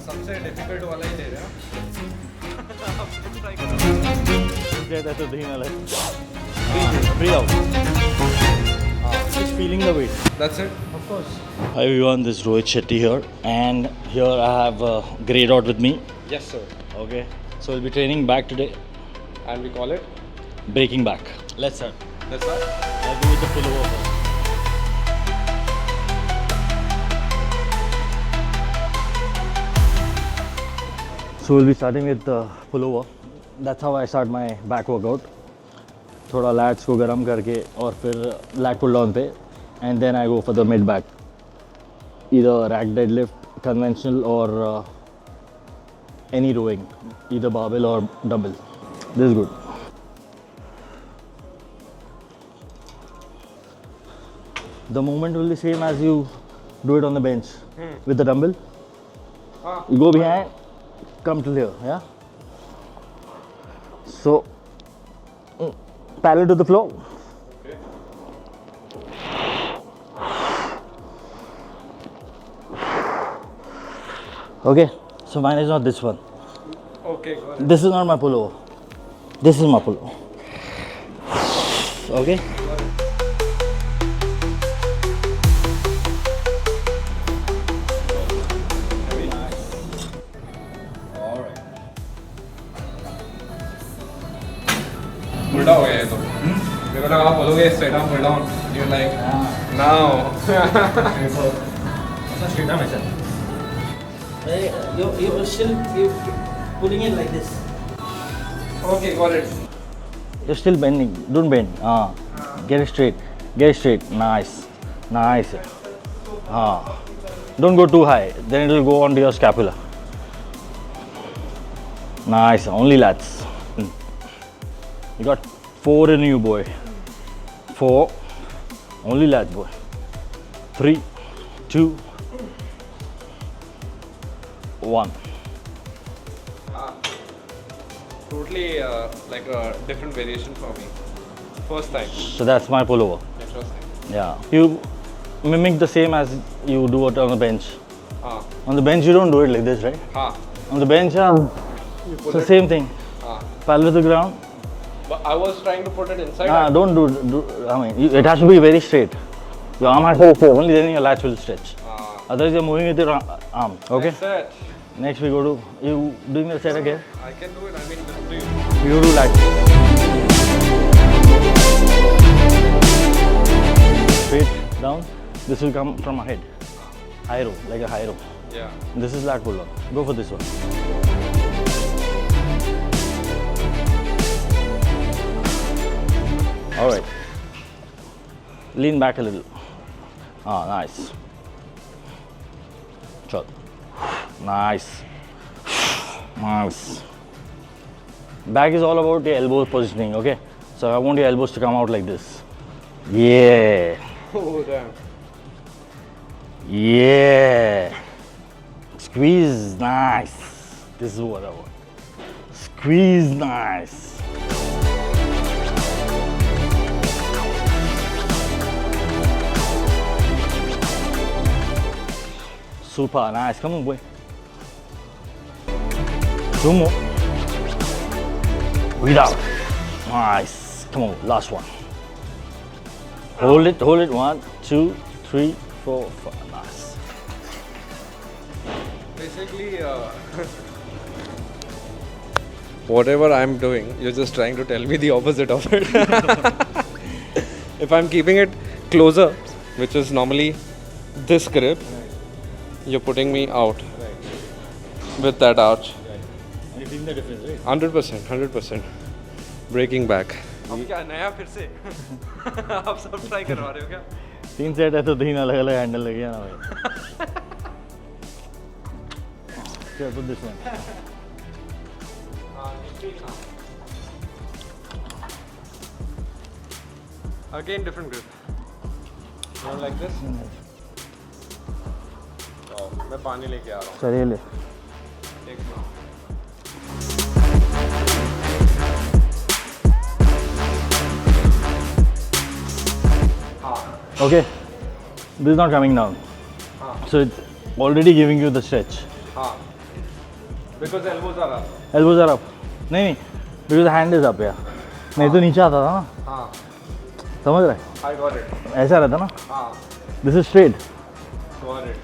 सबसे डिफिकल्ट वाला ही ले रहे हो। That's the thing. Breathe out. Just feeling the weight. That's it. Of course. Hi everyone, this is Rohit Shetty here, and here I have Grey Dot with me. Yes, sir. Okay, so we'll be training back today, And we call it. breaking back. Let's start. That's what. I'll do with the pullover first. So we'll be starting with the pullover. That's how I start my back workout. थोड़ा lats को गरम करके और फिर lat pull down पे, and then I go for the mid back. Either rack deadlift, conventional, or any rowing, either barbell or dumbbell. This is good. The movement will be same as you do it on the bench with the dumbbell. You go behind, come to here, yeah? So, parallel to the floor. Okay. Okay, so mine is not this one. Okay, got it. This is not my pullover. This is my pullover. Okay? उल्टा हो गया ये तो। मेरे को लगा आप बोलोगे straight arm pull down. You're like now. It's not straight down, I said. You're still pulling it like this. Okay, got it. You're still bending. Don't bend. Get it straight. Get it straight. Nice. Nice. Don't go too high. Then it will go onto your scapula. Nice. Only lats. You got 4 in you, boy. 4. Only lats, boy. 3, 2, 1. Totally like a different variation for me. First time. So that's my pullover. Interesting. Yeah. You mimic the same as you do it on the bench. हाँ. On the bench, you don't do it like this, right? हाँ. On the bench, You it's pull the it. same thing. हाँ. Parallel to the ground. But I was trying to put it inside. Don't do I mean, it has to be very straight. Your arm has to be straight. Only then your lats will stretch. Otherwise, you're moving with your arm. Okay? That's it. Next, we go to you doing the set again. I can do it. I mean, up to you. You do lats. Straight down. This will come from a head. High row, like a high row. Yeah. This is lat pull down. Go for this one. All right. Lean back a little. Nice. Shot. Nice. Nice. Back is all about the elbow positioning, okay? So I want your elbows to come out like this. Yeah. Oh, damn. Yeah. Squeeze, nice. This is what I want. Squeeze, nice. Super, nice. Come on, boy. 2 more. Breathe out. Nice. Come on, last one. Hold it, hold it. 1, 2, 3, 4, 5. Nice. Basically, whatever I'm doing, you're just trying to tell me the opposite of it. If I'm keeping it closer, which is normally this grip, you're putting me out with that arch. And you've seen the difference, right? 100%, 100%. Breaking back. अब क्या नया फिर से आप सब try करवा रहे हो क्या 3 सेट है तो 3 अलग अलग हैंडल लगे ना भाई Here, put this one. Again different grip. You want like this? मैं पानी लेके आ रहा हूँ चलिए ले एक minute Okay, this is not coming down. So it's already giving you the stretch. हाँ Because elbows are up. Elbows are up. नहीं because the hand is up यार. नहीं तो नीचे आता था ना. हाँ. समझ रहा है? I got it. ऐसा रहता ना. हाँ. This is straight. Got it.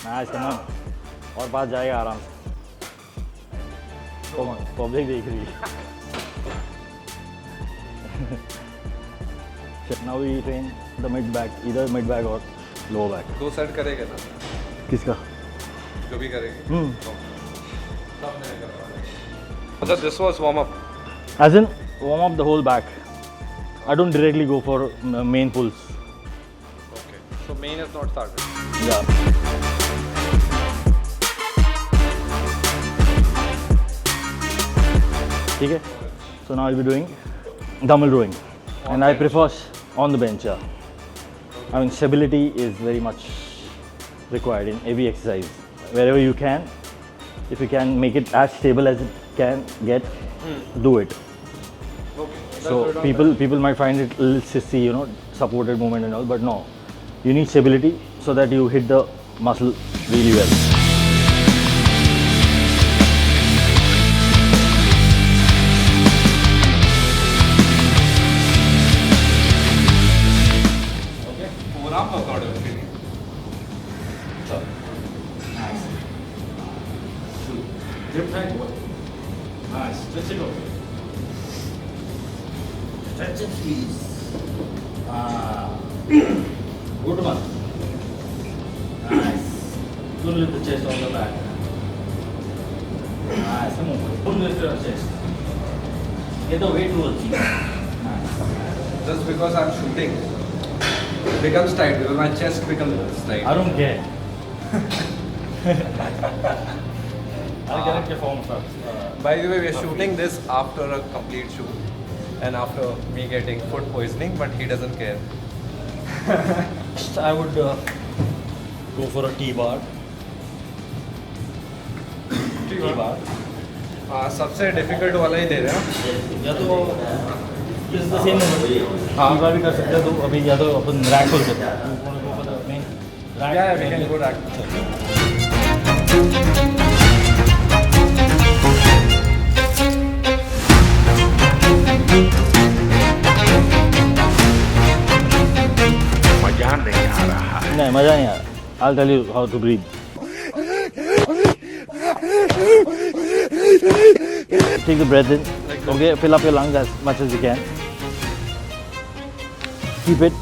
Nice, come on. और बात जाएगा आराम से. पब्लिक देख रही है. Now we train the mid back, either mid back or lower back. 2 set करेगा ना. किसका? जो भी करेगी. Hmm. अच्छा, this was warm up. As in warm up the whole back. I don't directly go for main pulls. Okay. So main is not started. Yeah. ठीक है. So now I'll be doing dumbbell rowing, and I prefer on the bench. Yeah. I mean stability is very much required in every exercise. Wherever you can, if you can make it as stable as it can get, do it. Okay. So people might find it a little sissy, you know, supported movement and all, but no, you need stability so that you hit the muscle really well. Okay. Forearm workout है उसके लिए. Grip tight. Nice. Stretch it over. Stretch and squeeze. Good one. Nice. Don't lift the chest on the back. Nice. Come on. Don't lift your chest. Get the weight towards you. Nice. Just because I'm shooting, it becomes tight because my chest becomes tight. I don't care. I'll correct your form first. By the way, we're shooting this after a complete shoot and after me getting food poisoning, but he doesn't care. I would go for a T-bar. T-bar. सबसे difficult वाला ही दे रहे हैं. या तो इस the same हाँ बार भी कर सकते हो. तो अभी या तो अपन रैक खोल सकते हैं. Yeah, we can go back. मजा नहीं आ रहा है. नहीं मज़ा नहीं आ रहा. I'll tell you how to breathe. Take the breath in. Okay, fill up your lungs as much as you can. Keep it.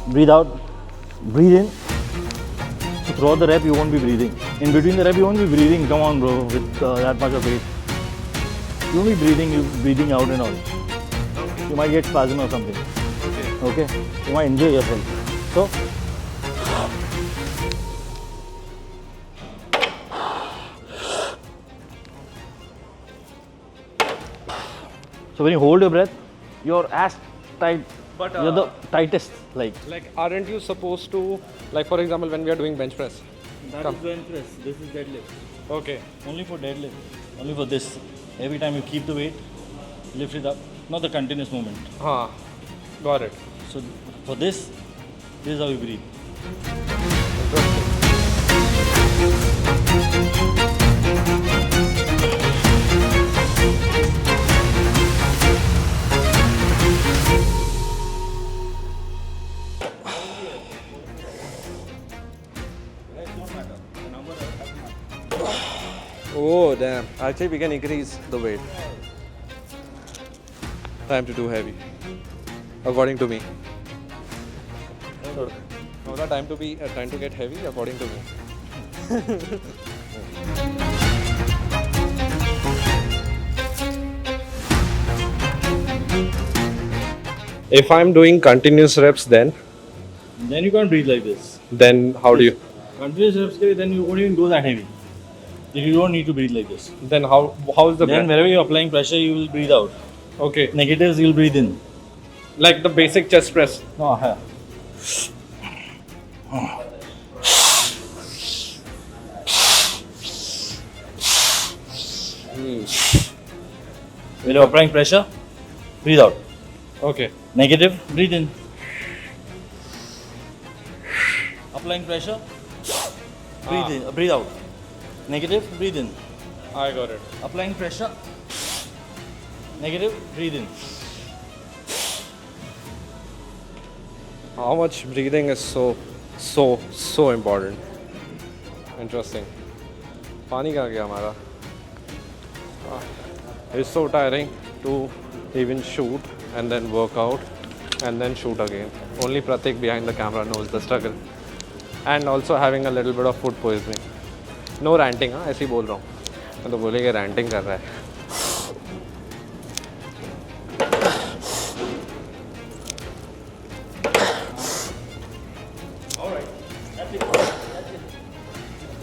Breathe out. Breathe in. So throughout the rep, you won't be breathing. In between the rep, you won't be breathing. Come on, bro, with that much of weight. You won't be breathing. You're breathing out and all. You might get spasm or something. Okay. You might injure yourself. So. So when you hold your breath, you're as tight. But You're the tightest, like. aren't you supposed to, like for example, when we are doing bench press? That Come. is bench press. This is deadlift. Okay. Only for deadlift. Only for this. Every time you keep the weight, lift it up. Not the continuous movement. Got it. So for this is how you breathe. Oh damn. Actually, we can increase the weight. Time to do heavy. According to me. No, the time to get heavy according to me. If I'm doing continuous reps, then Then you can't breathe like this. how do you? Continuous reps, then you won't even go that heavy. You don't need to breathe like this. Then how is the Then breath? wherever you're applying pressure, you will breathe out. Okay, Negatives, you'll breathe in. like the basic chest press. Oh, yeah. When you're applying pressure, breathe out. Okay. Negative, breathe in. Applying pressure, breathe in, breathe out. Negative, breathe in. I got it. Applying pressure. Negative, breathe in. How much breathing is so important. Interesting. पानी कहाँ गया हमारा? It's so tiring to even shoot and then work out and then shoot again. Only Pratik behind the camera knows the struggle. And also having a little bit of food poisoning. No ranting, हाँ ऐसे ही बोल रहा हूँ. मैं तो बोलेगा ranting कर रहा है.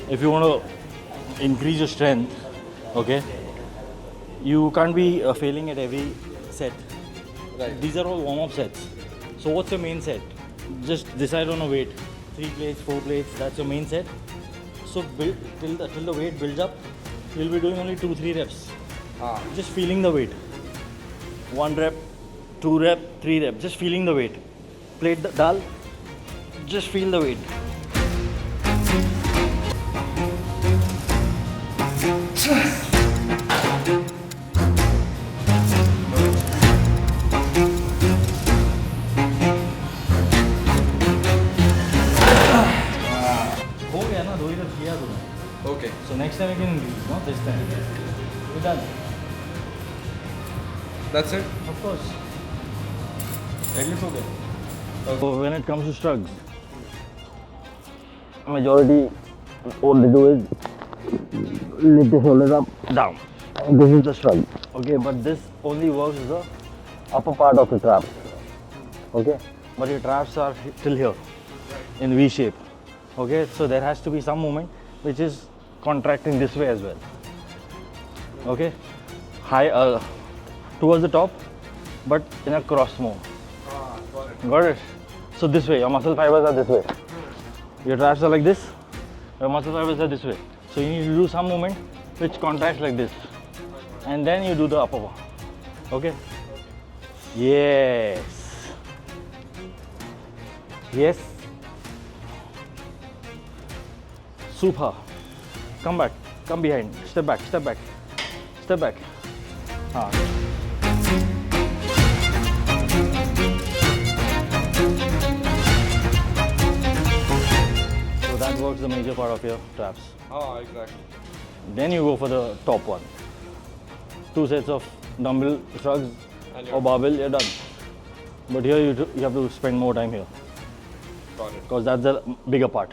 If you want to increase your strength, okay, you can't be failing at every set. Right. These are all warm-up sets. So what's your main set? Just decide on a weight. 3 plates, 4 plates, that's your main set. So build, till the weight builds up, you'll be doing only 2-3 reps. Just feeling the weight. 1 rep, 2 rep, 3 rep, just feeling the weight. Plate dal, just feel the weight. हो गया ना, 2 ही rough किया तूने. Okay. So next time you can increase, not this time. We're done. That's it? Of course. Deadlift हो गया. So when it comes to shrugs, majority what they do is lift the shoulders up, down. And this is the shrug. Okay, but this only works the upper part of the traps. Okay, but your traps are still here in V shape. Okay, so there has to be some movement which is contracting this way as well. Okay, high towards the top, but in a cross move. Got it? So this way, your muscle fibers are this way. Your traps are like this, your muscle fibers are this way. So you need to do some movement which contracts like this. And then you do the upper one. Okay? Yes. Yes. Super. Come back. Come behind. Step back. Step back. Step back. So that works the major part of your traps. Exactly. Then you go for the top one. 2 sets of dumbbell shrugs And or barbell, you're done. But here you have to spend more time here Got it. because that's the bigger part.